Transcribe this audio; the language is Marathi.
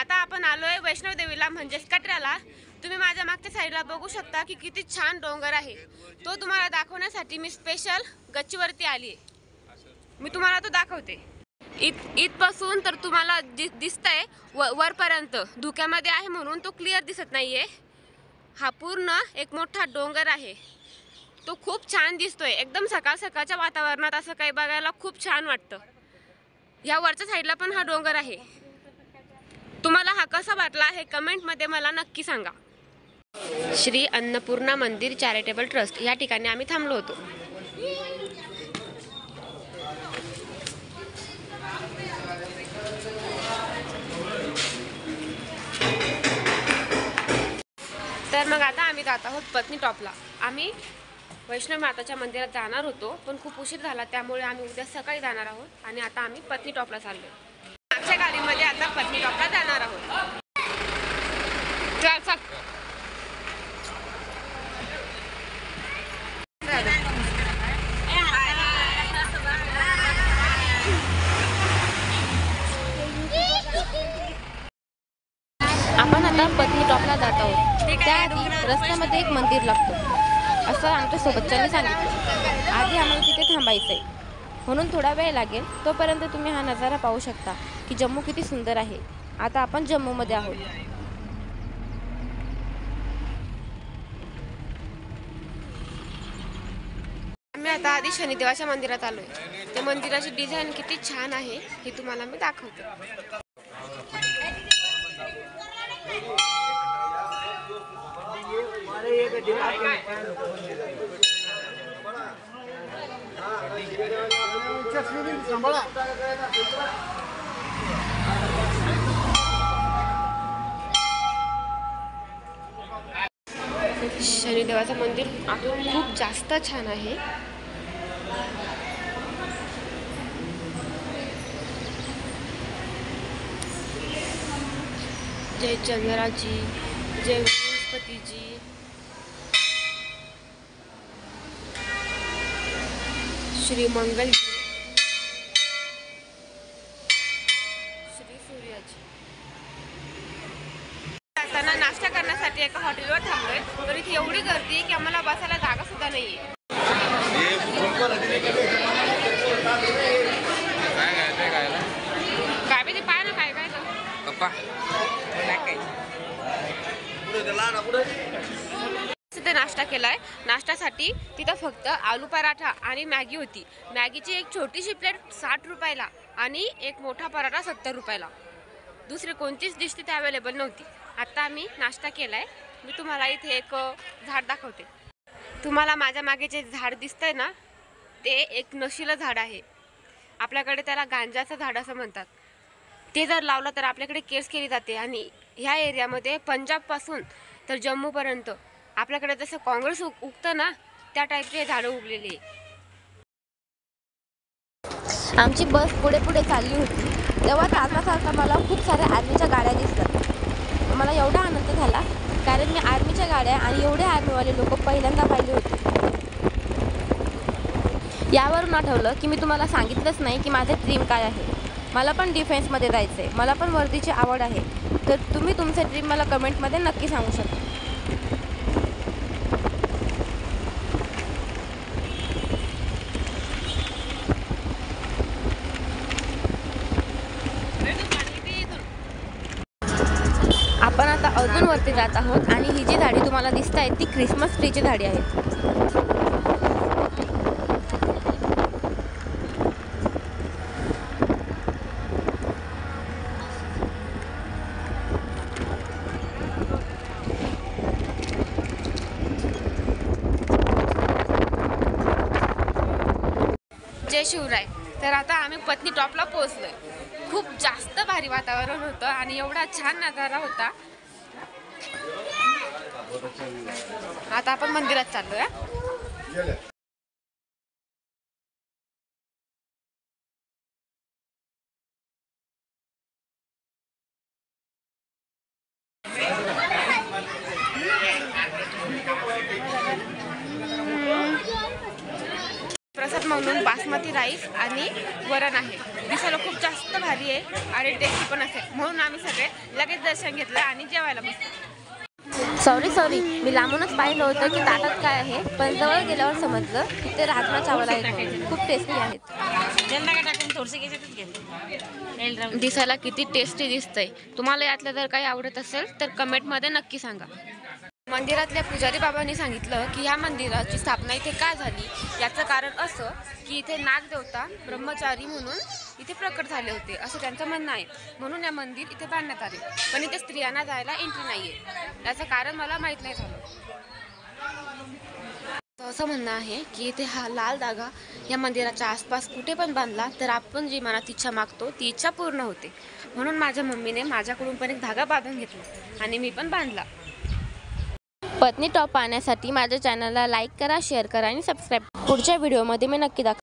आता आपण आलोय वैष्णव देवीला म्हणजेच कटऱ्याला। तुम्ही माझ्या मागच्या साईडला बघू शकता की किती छान डोंगर आहे। तो तुम्हाला दाखवण्यासाठी मी स्पेशल गच्चीवरती आली आहे। मी तुम्हाला तो दाखवते। इथपासून तर तुम्हाला दिसतंय वरपर्यंत धुक्यामध्ये आहे म्हणून तो क्लिअर दिसत नाहीये। हा पूर्ण एक मोठा डोंगर आहे। तो खूप छान दिसतोय। एकदम सकाळ सकाळच्या वातावरणात असं काही बघायला खूप छान वाटतं। या वरच्या साईडला पण हा डोंगर आहे। तुम्हाला हा कसा वाटला हे कमेंट मध्ये मला नक्की सांगा। श्री अन्नपूर्णा मंदिर चॅरिटेबल ट्रस्ट या ठिकाणी आम्ही थांबलो होतो। तर मग आता आम्ही जात आहोत पत्नी टॉपला। आम्ही वैष्णव माताच्या मंदिरात जाणार होतो पण खूप उशीर झाला त्यामुळे आम्ही उद्या सकाळी जाणार आहोत आणि आता आम्ही पत्नी टॉपला चाललो। आमच्या गाडीमध्ये आता पत्नी टॉपला जाणार आहोत। चल आपण आता पत्नी टॉपला जात आहोत। त्याआधी रस्त्यामध्ये एक मंदिर लागतं असं आमच्या सोबतच्यांनी सांगितलं। आधी आम्हाला तिथे थांबायचंय म्हणून थोडा वेळ लागेल। तोपर्यंत तुम्ही हा नजारा पाहू शकता की जम्मू किती सुंदर आहे। आता आपण जम्मूमध्ये आहोत। आम्ही आता आधी शनिदेवाच्या मंदिरात आलोय। त्या मंदिराची डिझाईन किती छान आहे हे तुम्हाला मी दाखवते। शनिदेवाचं मंदिर खूप जास्त छान आहे। जय चंद्राजी, जय बृहस्पतीजी, श्री मंगल, श्री सूर्याजी। जाताना नाश्ता करण्यासाठी एका हॉटेलवर थांबलोय तर इथे एवढी गर्दी आहे की आम्हाला बसायला जागा सुद्धा नाहीये। काय ते पाय ना काय काय पप्पा तिथे नाश्ता केलाय। नाश्त्यासाठी तिथं फक्त आलू पराठा आणि मॅगी होती। मॅगीची एक छोटीशी प्लेट 60 रुपयाला आणि एक मोठा पराठा 70 रुपयाला। दुसरी कोणतीच डिश तिथे अवेलेबल नव्हती। आता आम्ही नाश्ता केलाय। मी तुम्हाला इथे एक झाड दाखवते। तुम्हाला माझ्या मागे जे झाड दिसतंय ना ते एक नशिलं झाड आहे। आपल्याकडे त्याला गांजाचं झाड असं म्हणतात। ते जर लावलं तर आपल्याकडे केस केली जाते आणि ह्या एरियामध्ये पंजाबपासून तर जम्मूपर्यंत आपल्याकडे जसं काँग्रेस उगतं ना त्या टाईपचे झाडं उगलेली आहे। आमची बस पुढे पुढे चालली होती तेव्हा चालता मला खूप साऱ्या आर्मीच्या गाड्या दिसतात। मला एवढा आनंद झाला कारण मी आर्मीच्या गाड्या आणि एवढे आर्मीवाले लोक पहिल्यांदा पाहिले होते। यावरून आठवलं की मी तुम्हाला सांगितलंच नाही की माझं ड्रीम काय आहे। मला पण डिफेन्समध्ये जायचं आहे। मला पण वर्दीची आवड आहे। तर तुम्ही तुमचं ड्रीम मला कमेंटमध्ये नक्की सांगू शकता। आपण आता अजून वरती जात आहोत आणि ही जी झाडी तुम्हाला दिसत आहेत ती ख्रिसमस ट्रीची झाडी आहेत। जय शिवराय। तर आता आम्ही पत्नी टॉपला पोहोचलोय। खूप जास्त भारी वातावरण होतं आणि एवढा छान नजारा होता। आता आपण मंदिरात चाललोय। प्रसाद म्हणून बासमती राईस आणि वरण आहे। दिसायला खूप जास्त भारी आहे आणि टेस्टी पण असेल, म्हणून आम्ही सगळे लगेच दर्शन घेतलं आणि जेवायला बसलो। सॉरी मी लांबूनच पाहिलं होतं की ताटात काय आहे, पण जवळ गेल्यावर समजलं की ते राजमा चावल आहेत, खूप टेस्टी आहेत। दिसायला किती टेस्टी दिसतंय। तुम्हाला यातलं जर काही आवडत असेल तर कमेंटमध्ये नक्की सांगा। मंदिरातल्या पुजारी बाबांनी सांगितलं की ह्या मंदिराची स्थापना इथे का झाली, याचं कारण असं की इथे नागदेवता ब्रह्मचारी म्हणून इथे प्रकट झाले होते, असं त्यांचं म्हणणं आहे। म्हणून हे मंदिर इथे बांधण्यात आले, पण इथे स्त्रियांना जायला एंट्री नाहीये। याचं कारण मला माहीत नाही झालं। असं म्हणणं आहे की इथे हा लाल धागा या मंदिराच्या आसपास कुठे पण बांधला तर आपण जी मनात इच्छा मागतो ती इच्छा पूर्ण होते। म्हणून माझ्या मम्मीने माझ्याकडून पण एक धागा बांधून घेतला आणि मी पण बांधला। पत्नी टॉप पाहण्यासाठी माझ्या चॅनलला लाईक करा, शेअर करा आणि सबस्क्राईब। पुढच्या व्हिडिओमध्ये मी नक्की दाखवेन।